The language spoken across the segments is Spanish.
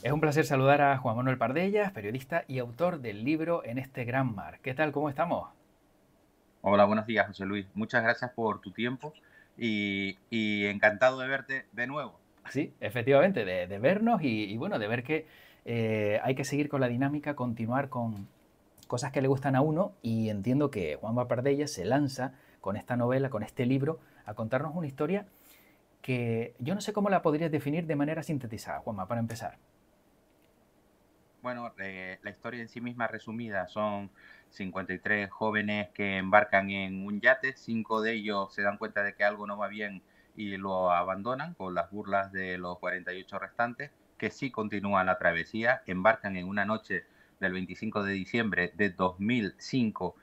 Es un placer saludar a Juan Manuel Pardellas, periodista y autor del libro En este gran mar. ¿Qué tal? ¿Cómo estamos? Hola, buenos días, José Luis. Muchas gracias por tu tiempo y encantado de verte de nuevo. Sí, efectivamente, de vernos y bueno, de ver que hay que seguir con la dinámica, continuar con cosas que le gustan a uno y entiendo que Juanma Pardellas se lanza con esta novela, con este libro, a contarnos una historia que yo no sé cómo la podrías definir de manera sintetizada, Juanma, para empezar. Bueno, la historia en sí misma resumida son 53 jóvenes que embarcan en un yate, 5 de ellos se dan cuenta de que algo no va bien y lo abandonan con las burlas de los 48 restantes, que sí continúan la travesía, embarcan en una noche del 25 de diciembre de 2005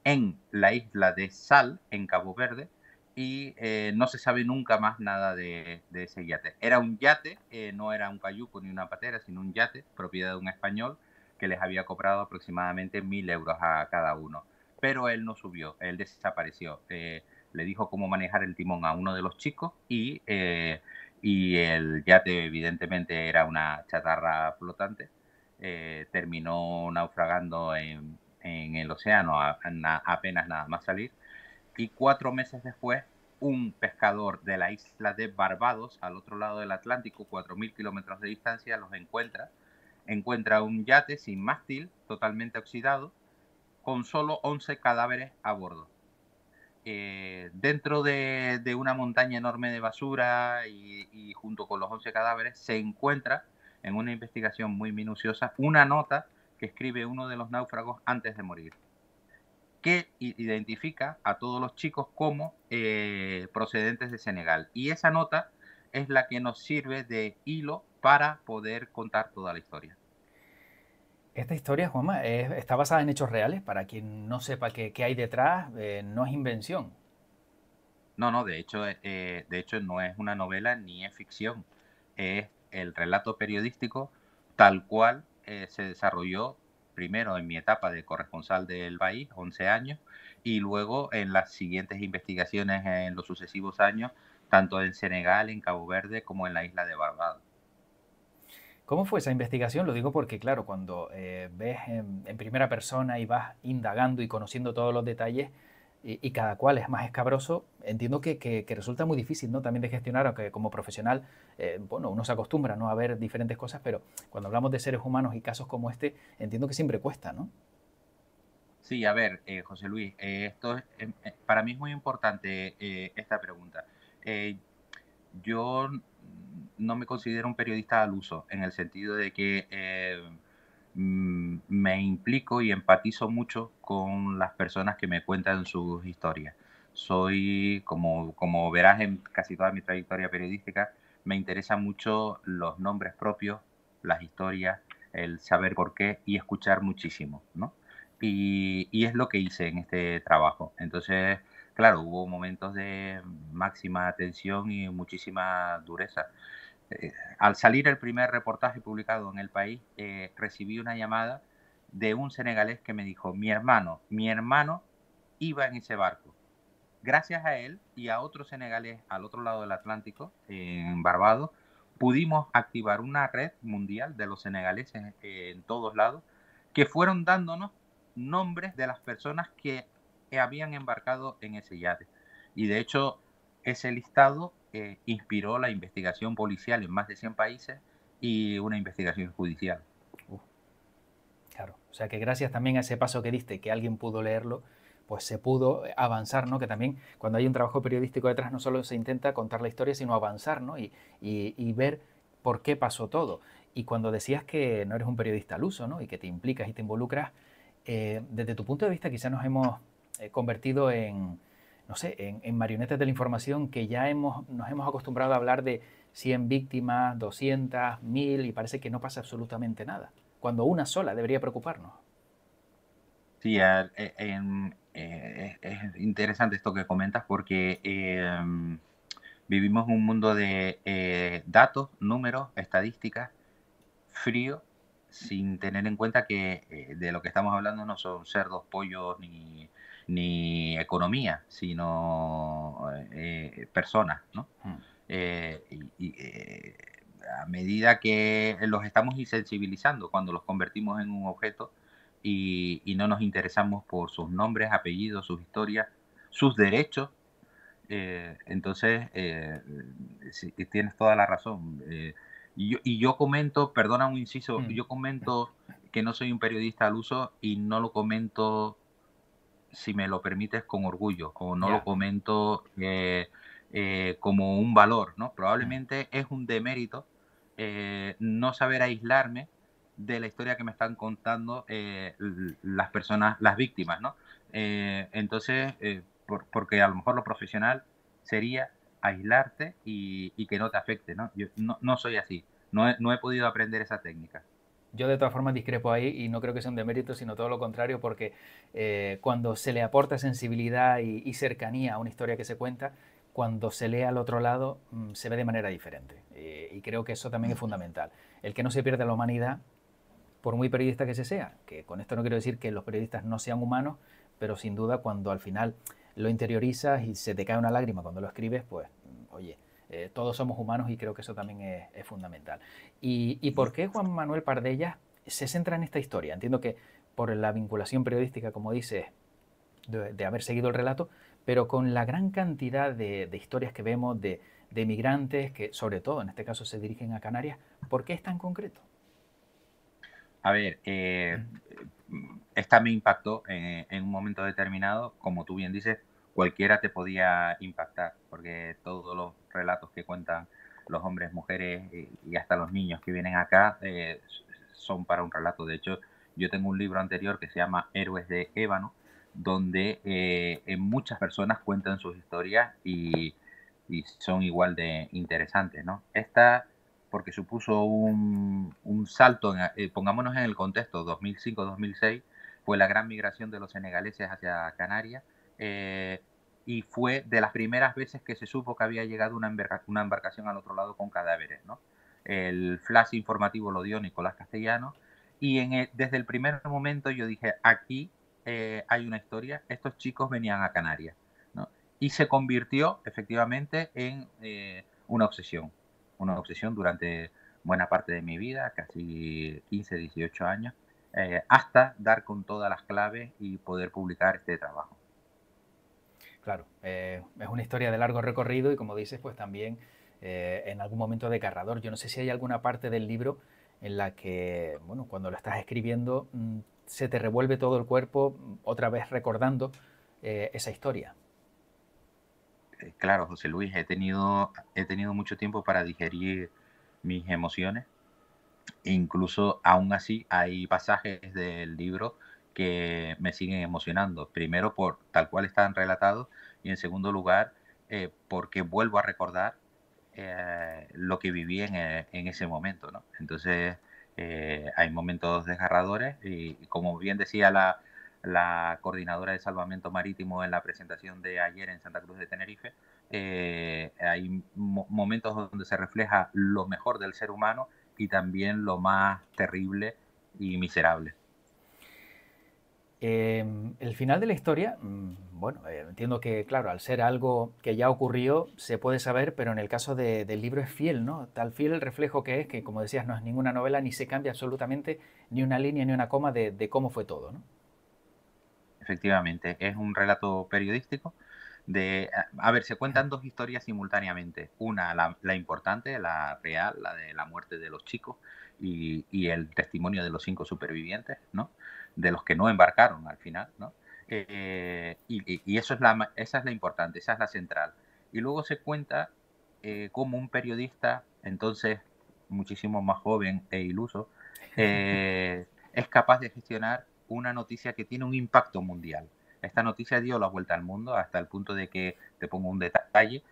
en la isla de Sal, en Cabo Verde, y no se sabe nunca más nada de ese yate. Era un yate, no era un cayuco ni una patera, sino un yate, propiedad de un español, que les había cobrado aproximadamente 1.000 euros a cada uno. Pero él no subió, él desapareció. Le dijo cómo manejar el timón a uno de los chicos y el yate evidentemente era una chatarra flotante. Terminó naufragando en el océano apenas nada más salir y 4 meses después un pescador de la isla de Barbados, al otro lado del Atlántico, 4.000 kilómetros de distancia, los encuentra un yate sin mástil, totalmente oxidado, con solo 11 cadáveres a bordo. Dentro de una montaña enorme de basura y junto con los 11 cadáveres se encuentra, en una investigación muy minuciosa, una nota que escribe uno de los náufragos antes de morir que identifica a todos los chicos como procedentes de Senegal. Y esa nota es la que nos sirve de hilo para poder contar toda la historia. Esta historia, Juanma, está basada en hechos reales. Para quien no sepa qué hay detrás, no es invención. No, no, de hecho no es una novela ni es ficción. Es el relato periodístico tal cual se desarrolló primero en mi etapa de corresponsal del país, 11 años, y luego en las siguientes investigaciones en los sucesivos años, tanto en Senegal, en Cabo Verde, como en la isla de Barbados. ¿Cómo fue esa investigación? Lo digo porque, claro, cuando ves en primera persona y vas indagando y conociendo todos los detalles y cada cual es más escabroso, entiendo que resulta muy difícil, ¿no? También de gestionar, aunque como profesional, bueno, uno se acostumbra, ¿no? A ver diferentes cosas, pero cuando hablamos de seres humanos y casos como este, entiendo que siempre cuesta, ¿no? Sí, a ver, José Luis, para mí es muy importante esta pregunta. Eh, Yo no me considero un periodista al uso, en el sentido de que me implico y empatizo mucho con las personas que me cuentan sus historias. Soy, como verás en casi toda mi trayectoria periodística, me interesan mucho los nombres propios, las historias, el saber por qué y escuchar muchísimo, ¿no? Y es lo que hice en este trabajo. Entonces, claro, hubo momentos de máxima tensión y muchísima dureza. Al salir el primer reportaje publicado en El País, recibí una llamada de un senegalés que me dijo: mi hermano iba en ese barco. Gracias a él y a otros senegalés al otro lado del Atlántico, en Barbados, pudimos activar una red mundial de los senegaleses en todos lados, que fueron dándonos nombres de las personas que habían embarcado en ese yate. Y de hecho, ese listado inspiró la investigación policial en más de 100 países y una investigación judicial. Claro, o sea que gracias también a ese paso que diste, que alguien pudo leerlo, pues se pudo avanzar, ¿no? Que también cuando hay un trabajo periodístico detrás no solo se intenta contar la historia, sino avanzar, ¿no? Y ver por qué pasó todo. Y cuando decías que no eres un periodista al uso, ¿no? Y que te implicas y te involucras, desde tu punto de vista quizás nos hemos convertido en, no sé, en marionetas de la información que ya nos hemos acostumbrado a hablar de 100 víctimas, 200, 1000 y parece que no pasa absolutamente nada cuando una sola debería preocuparnos. Sí, es interesante esto que comentas porque vivimos en un mundo de datos, números, estadísticas, frío, sin tener en cuenta que de lo que estamos hablando no son cerdos, pollos ni economía, sino personas, ¿no? Hmm. Eh, y, y, eh, a medida que los estamos insensibilizando cuando los convertimos en un objeto y no nos interesamos por sus nombres, apellidos, sus historias, sus derechos. Entonces, sí, tienes toda la razón. Y yo comento, perdona un inciso, Mm, yo comento que no soy un periodista al uso y no lo comento, si me lo permites, con orgullo, o no lo ya. comento como un valor, ¿no? Mm, Probablemente es un demérito no saber aislarme de la historia que me están contando las personas, las víctimas, ¿no? Entonces, porque a lo mejor lo profesional sería aislarte y que no te afecte, ¿no? Yo no soy así, no he podido aprender esa técnica. yo de todas formas discrepo ahí y no creo que sea un demérito, sino todo lo contrario, porque cuando se le aporta sensibilidad y cercanía a una historia que se cuenta, cuando se lee al otro lado se ve de manera diferente. Y creo que eso también es fundamental. El que no se pierda la humanidad, por muy periodista que se sea, que con esto no quiero decir que los periodistas no sean humanos, pero sin duda cuando al final lo interiorizas y se te cae una lágrima cuando lo escribes, pues oye, todos somos humanos y creo que eso también es fundamental. ¿Y por qué Juan Manuel Pardellas se centra en esta historia? Entiendo que por la vinculación periodística, como dices, de haber seguido el relato, pero con la gran cantidad de historias que vemos de migrantes que, sobre todo en este caso, se dirigen a Canarias, ¿por qué es tan concreto? A ver, esta me impactó en un momento determinado, como tú bien dices, cualquiera te podía impactar, porque todos los relatos que cuentan los hombres, mujeres y hasta los niños que vienen acá son para un relato. De hecho, yo tengo un libro anterior que se llama Héroes de Ébano, donde muchas personas cuentan sus historias y son igual de interesantes, ¿no? Esta porque supuso un salto, pongámonos en el contexto, 2005-2006, fue la gran migración de los senegaleses hacia Canarias, y fue de las primeras veces que se supo que había llegado una embarcación al otro lado con cadáveres, ¿no? El flash informativo lo dio Nicolás Castellano, y desde el primer momento yo dije, aquí hay una historia, estos chicos venían a Canarias, ¿no? Y se convirtió efectivamente en una obsesión durante buena parte de mi vida, casi 15, 18 años, hasta dar con todas las claves y poder publicar este trabajo. Claro, es una historia de largo recorrido y como dices, pues también en algún momento desgarrador. Yo no sé si hay alguna parte del libro en la que, bueno, cuando lo estás escribiendo, se te revuelve todo el cuerpo otra vez recordando esa historia. Claro, José Luis, he tenido mucho tiempo para digerir mis emociones e incluso aún así hay pasajes del libro que me siguen emocionando. Primero por tal cual están relatados y en segundo lugar porque vuelvo a recordar lo que viví en ese momento, ¿no? Entonces hay momentos desgarradores y como bien decía la coordinadora de salvamento marítimo en la presentación de ayer en Santa Cruz de Tenerife, hay momentos donde se refleja lo mejor del ser humano y también lo más terrible y miserable. El final de la historia, bueno, entiendo que, claro, al ser algo que ya ocurrió, se puede saber, pero en el caso del libro es fiel, ¿no? Tal fiel el reflejo que es, que como decías, no es ninguna novela, ni se cambia absolutamente ni una línea ni una coma de cómo fue todo, ¿no? Efectivamente, es un relato periodístico a ver, se cuentan dos historias simultáneamente. Una, la importante, la real, la de la muerte de los chicos y el testimonio de los 5 supervivientes, ¿no? De los que no embarcaron al final, ¿no? Y eso esa es la importante, esa es la central. Y luego se cuenta cómo un periodista, entonces muchísimo más joven e iluso, es capaz de gestionar una noticia que tiene un impacto mundial. Esta noticia dio la vuelta al mundo hasta el punto de que, te pongo un detalle,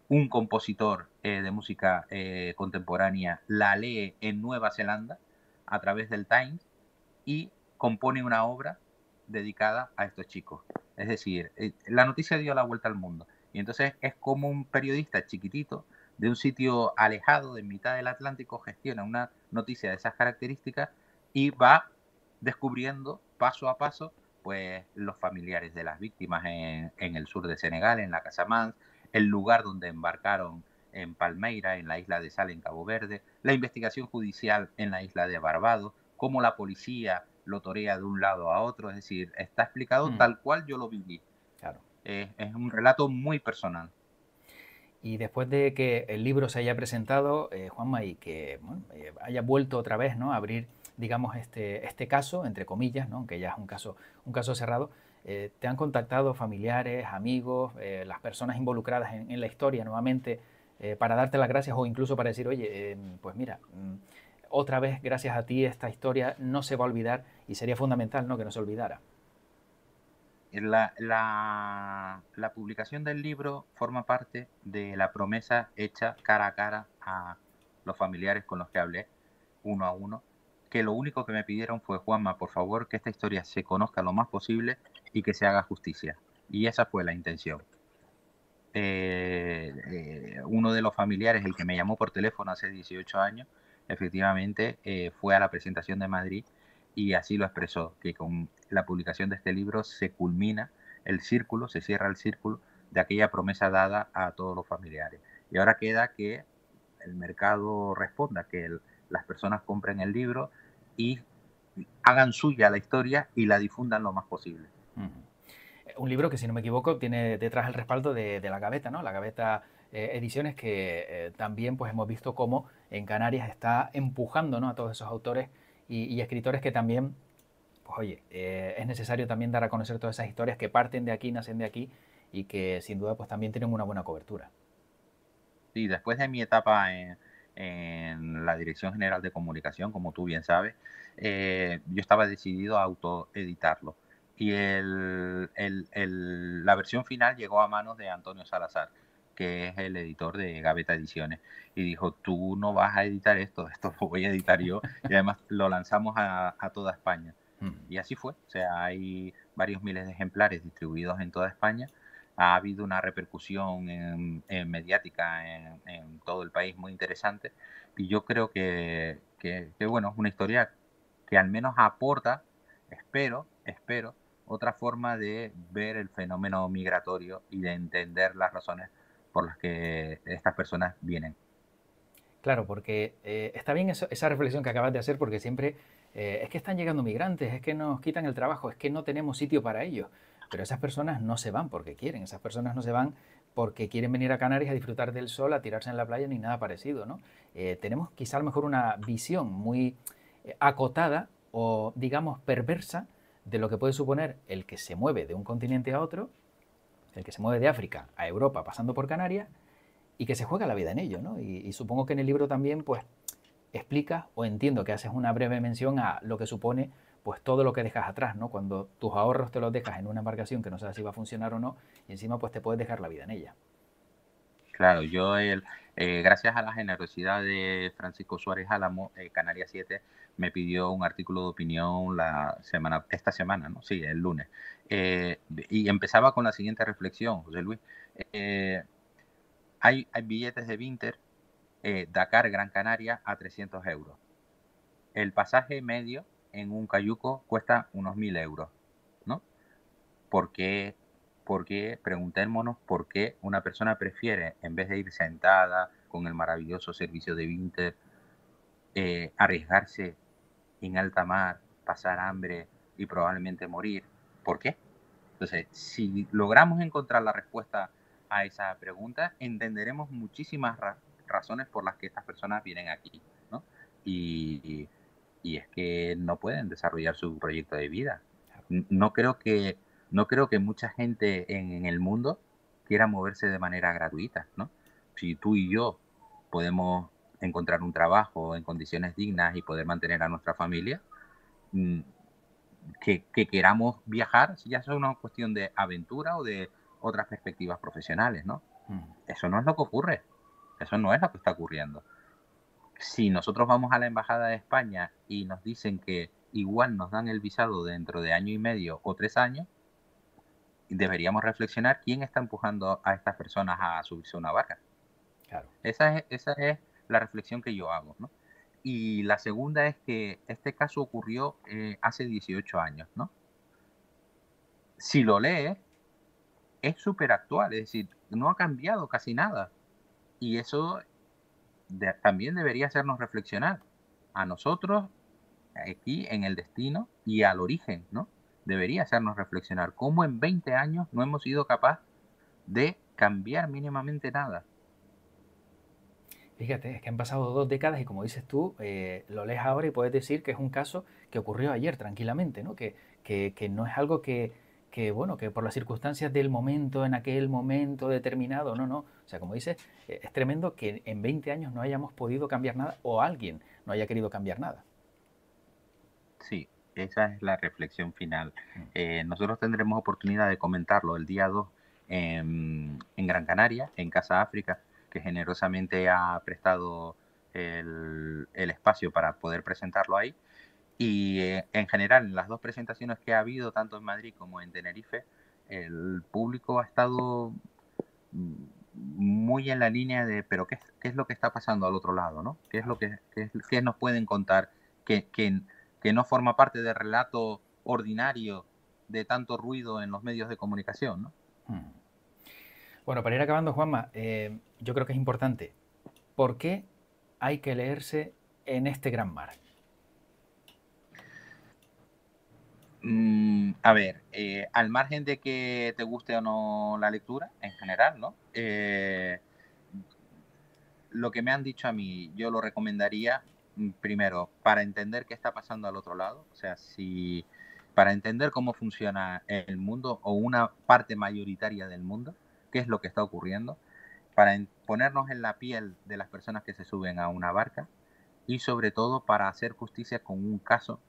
un compositor de música contemporánea la lee en Nueva Zelanda a través del Times y compone una obra dedicada a estos chicos. Es decir, la noticia dio la vuelta al mundo. Y entonces es como un periodista chiquitito de un sitio alejado de mitad del Atlántico gestiona una noticia de esas características y va descubriendo paso a paso pues los familiares de las víctimas en el sur de Senegal, en la Casamance, el lugar donde embarcaron en Palmeira, en la isla de Sal, en Cabo Verde, la investigación judicial en la isla de Barbados, cómo la policía lo torea de un lado a otro, es decir, está explicado Mm, tal cual yo lo viví. claro. Es un relato muy personal. Y después de que el libro se haya presentado, Juanma, y que bueno, haya vuelto otra vez, ¿no?, a abrir, digamos, este caso, entre comillas, ¿no?, aunque ya es un caso cerrado, ¿te han contactado familiares, amigos, las personas involucradas en la historia nuevamente para darte las gracias o incluso para decir, oye, pues mira, otra vez, gracias a ti, esta historia no se va a olvidar y sería fundamental, ¿no?, que no se olvidara? La publicación del libro forma parte de la promesa hecha cara a cara a los familiares con los que hablé, uno a uno, que lo único que me pidieron fue: Juanma, por favor, que esta historia se conozca lo más posible y que se haga justicia. Y esa fue la intención. Uno de los familiares, el que me llamó por teléfono hace 18 años, efectivamente fue a la presentación de Madrid y así lo expresó, que con la publicación de este libro se culmina el círculo, se cierra el círculo de aquella promesa dada a todos los familiares. Y ahora queda que el mercado responda, que las personas compren el libro y hagan suya la historia y la difundan lo más posible. Uh -huh. Un libro que, si no me equivoco, tiene detrás el respaldo de La Gaveta, ¿no? La Gaveta Ediciones, que también pues hemos visto cómo en Canarias está empujando, ¿no?, a todos esos autores y escritores que también, pues oye, es necesario también dar a conocer todas esas historias que parten de aquí, nacen de aquí y que sin duda pues también tienen una buena cobertura. Sí, después de mi etapa en la Dirección General de Comunicación, como tú bien sabes, yo estaba decidido a autoeditarlo. Y la versión final llegó a manos de Antonio Salazar, que es el editor de Gaveta Ediciones. Y dijo: tú no vas a editar esto, esto lo voy a editar yo. Y además lo lanzamos a toda España. Y así fue. O sea, hay varios miles de ejemplares distribuidos en toda España. Ha habido una repercusión mediática en todo el país muy interesante, y yo creo que, bueno, es una historia que al menos aporta, espero, otra forma de ver el fenómeno migratorio y de entender las razones por las que estas personas vienen. Claro, porque está bien esa reflexión que acabas de hacer, porque siempre es que están llegando migrantes, es que nos quitan el trabajo, es que no tenemos sitio para ellos. Pero esas personas no se van porque quieren, esas personas no se van porque quieren venir a Canarias a disfrutar del sol, a tirarse en la playa ni nada parecido, ¿no? Tenemos quizá a lo mejor una visión muy acotada o digamos perversa de lo que puede suponer el que se mueve de un continente a otro, el que se mueve de África a Europa pasando por Canarias y que se juega la vida en ello, ¿no? Y supongo que en el libro también, pues, explicas o entiendo que haces una breve mención a lo que supone, pues, todo lo que dejas atrás, ¿no? Cuando tus ahorros te los dejas en una embarcación que no sabes si va a funcionar o no, y encima, pues, te puedes dejar la vida en ella. Claro, gracias a la generosidad de Francisco Suárez Álamo, Canarias 7 me pidió un artículo de opinión esta semana, ¿no? Sí, el lunes. Y empezaba con la siguiente reflexión, José Luis. Eh, hay billetes de Vinter, Dakar, Gran Canaria, a 300 euros. El pasaje medio en un cayuco cuesta unos 1000 euros, ¿no? ¿Por qué, preguntémonos por qué una persona prefiere, en vez de ir sentada con el maravilloso servicio de Vinter, arriesgarse en alta mar, pasar hambre y probablemente morir? ¿Por qué? Entonces, si logramos encontrar la respuesta a esa pregunta, entenderemos muchísimas razones por las que estas personas vienen aquí, ¿no? Y, y es que no pueden desarrollar su proyecto de vida. No creo que, no creo que mucha gente en el mundo quiera moverse de manera gratuita, ¿no? Si tú y yo podemos encontrar un trabajo en condiciones dignas y poder mantener a nuestra familia, mm, que queramos viajar, ya es una cuestión de aventura o de otras perspectivas profesionales, ¿no? Eso no es lo que ocurre, eso no es lo que está ocurriendo. Si nosotros vamos a la Embajada de España y nos dicen que igual nos dan el visado dentro de año y medio o 3 años, deberíamos reflexionar quién está empujando a estas personas a subirse a una barca. Claro. Esa es la reflexión que yo hago, ¿no? Y la segunda es que este caso ocurrió hace 18 años, ¿no? Si lo lees, es súper actual, es decir, no ha cambiado casi nada. Y eso también debería hacernos reflexionar a nosotros aquí en el destino y al origen, ¿no? Debería hacernos reflexionar cómo en 20 años no hemos sido capaces de cambiar mínimamente nada. Fíjate, es que han pasado 2 décadas y como dices tú, lo lees ahora y puedes decir que es un caso que ocurrió ayer tranquilamente, ¿no? Que no es algo bueno, que por las circunstancias del momento, en aquel momento determinado, no, no. O sea, como dices, es tremendo que en 20 años no hayamos podido cambiar nada o alguien no haya querido cambiar nada. Sí, esa es la reflexión final. Mm. Nosotros tendremos oportunidad de comentarlo el día 2 en Gran Canaria, en Casa África, que generosamente ha prestado el espacio para poder presentarlo ahí. Y en general, en las dos presentaciones que ha habido, tanto en Madrid como en Tenerife, el público ha estado muy en la línea de, pero ¿qué es lo que está pasando al otro lado, ¿no? ¿Qué es lo Claro. qué nos pueden contar que no forma parte del relato ordinario de tanto ruido en los medios de comunicación, ¿no? Mm. Bueno, para ir acabando, Juanma, yo creo que es importante. ¿Por qué hay que leerse En este gran mar? A ver, al margen de que te guste o no la lectura, en general, ¿no? Lo que me han dicho a mí, yo lo recomendaría primero para entender qué está pasando al otro lado, o sea, si para entender cómo funciona el mundo o una parte mayoritaria del mundo, qué es lo que está ocurriendo, para ponernos en la piel de las personas que se suben a una barca y sobre todo para hacer justicia con un caso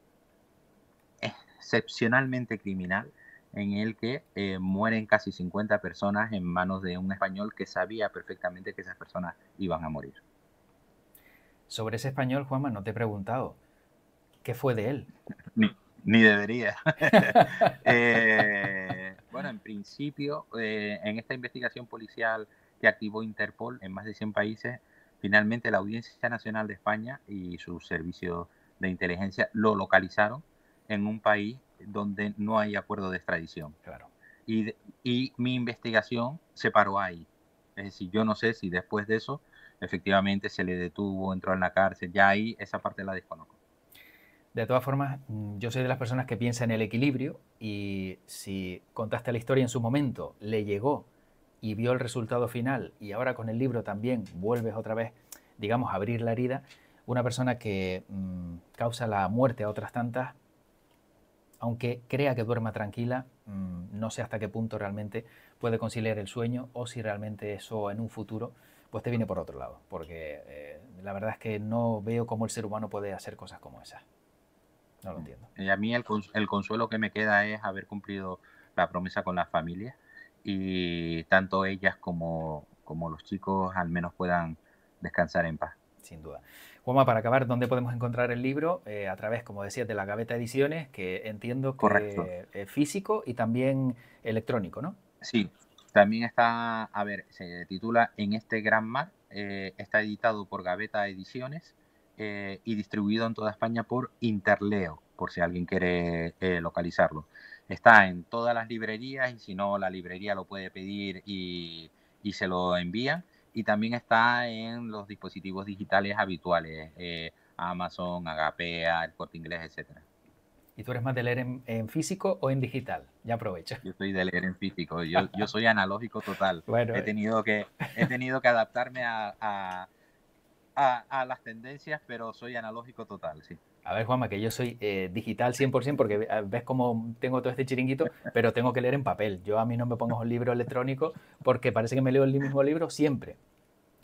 excepcionalmente criminal en el que mueren casi 50 personas en manos de un español que sabía perfectamente que esas personas iban a morir. Sobre ese español, Juanma, no te he preguntado. ¿Qué fue de él? Ni, ni debería. Bueno, en principio, en esta investigación policial que activó Interpol en más de 100 países, finalmente la Audiencia Nacional de España y sus servicios de inteligencia lo localizaron en un país donde no hay acuerdo de extradición. Claro. Y, y mi investigación se paró ahí. Es decir, yo no sé si después de eso efectivamente se le detuvo, entró en la cárcel, ya ahí esa parte la desconozco. De todas formas, yo soy de las personas que piensa en el equilibrio y si contaste la historia en su momento, le llegó y vio el resultado final y ahora con el libro también vuelves otra vez, digamos, a abrir la herida, una persona que causa la muerte a otras tantas, aunque crea que duerma tranquila, no sé hasta qué punto realmente puede conciliar el sueño o si realmente eso en un futuro pues te viene por otro lado, porque la verdad es que no veo cómo el ser humano puede hacer cosas como esas. No lo entiendo. Y a mí el consuelo que me queda es haber cumplido la promesa con las familias y tanto ellas como los chicos al menos puedan descansar en paz. Sin duda. Juanma, para acabar, ¿dónde podemos encontrar el libro? A través, como decías, de la Gaveta Ediciones, que entiendo Correcto. que es físico y también electrónico, ¿no? Sí, también está, a ver, se titula En este gran mar, está editado por Gaveta Ediciones y distribuido en toda España por Interleo, por si alguien quiere localizarlo. Está en todas las librerías y si no, la librería lo puede pedir y se lo envían. Y también está en los dispositivos digitales habituales, Amazon, Agapea, El Corte Inglés, etcétera. ¿Y tú eres más de leer en físico o en digital? Ya aprovecho. Yo soy de leer en físico, yo soy analógico total. Bueno, He tenido que adaptarme a las tendencias, pero soy analógico total, sí. a ver, Juanma, que yo soy digital 100% porque ves cómo tengo todo este chiringuito, pero tengo que leer en papel. Yo a mí no me pongo un libro electrónico porque parece que me leo el mismo libro siempre.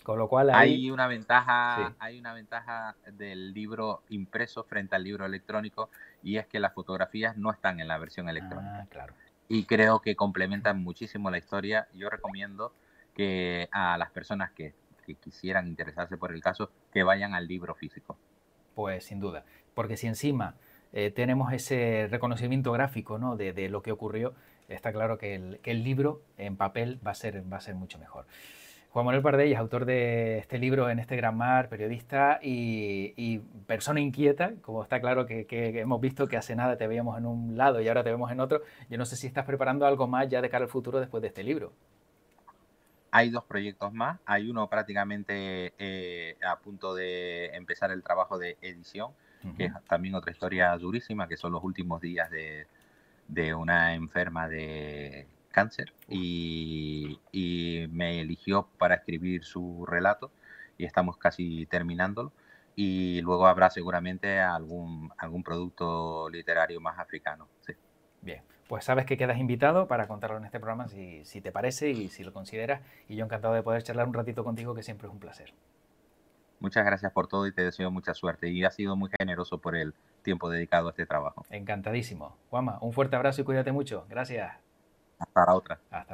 Con lo cual ahí, sí. Hay una ventaja del libro impreso frente al libro electrónico y es que las fotografías no están en la versión Ah, electrónica. claro. Y creo que complementan muchísimo la historia. Yo recomiendo que a las personas que quisieran interesarse por el caso, que vayan al libro físico. Pues sin duda, porque si encima tenemos ese reconocimiento gráfico, ¿no? de lo que ocurrió, está claro que el libro en papel va a ser mucho mejor. Juan Manuel Pardell es autor de este libro En este gran mar, periodista y persona inquieta, como está claro que hemos visto que hace nada te veíamos en un lado y ahora te vemos en otro. Yo no sé si estás preparando algo más ya de cara al futuro después de este libro. Hay dos proyectos más. Hay uno prácticamente a punto de empezar el trabajo de edición, que es también otra historia durísima, que son los últimos días de una enferma de cáncer y me eligió para escribir su relato y estamos casi terminándolo. Y luego habrá seguramente algún producto literario más africano. Sí. Bien, pues sabes que quedas invitado para contarlo en este programa si te parece y si lo consideras. Y yo encantado de poder charlar un ratito contigo, que siempre es un placer. Muchas gracias por todo y te deseo mucha suerte. Y has sido muy generoso por el tiempo dedicado a este trabajo. Encantadísimo. Juanma, un fuerte abrazo y cuídate mucho. Gracias. Hasta la otra. Hasta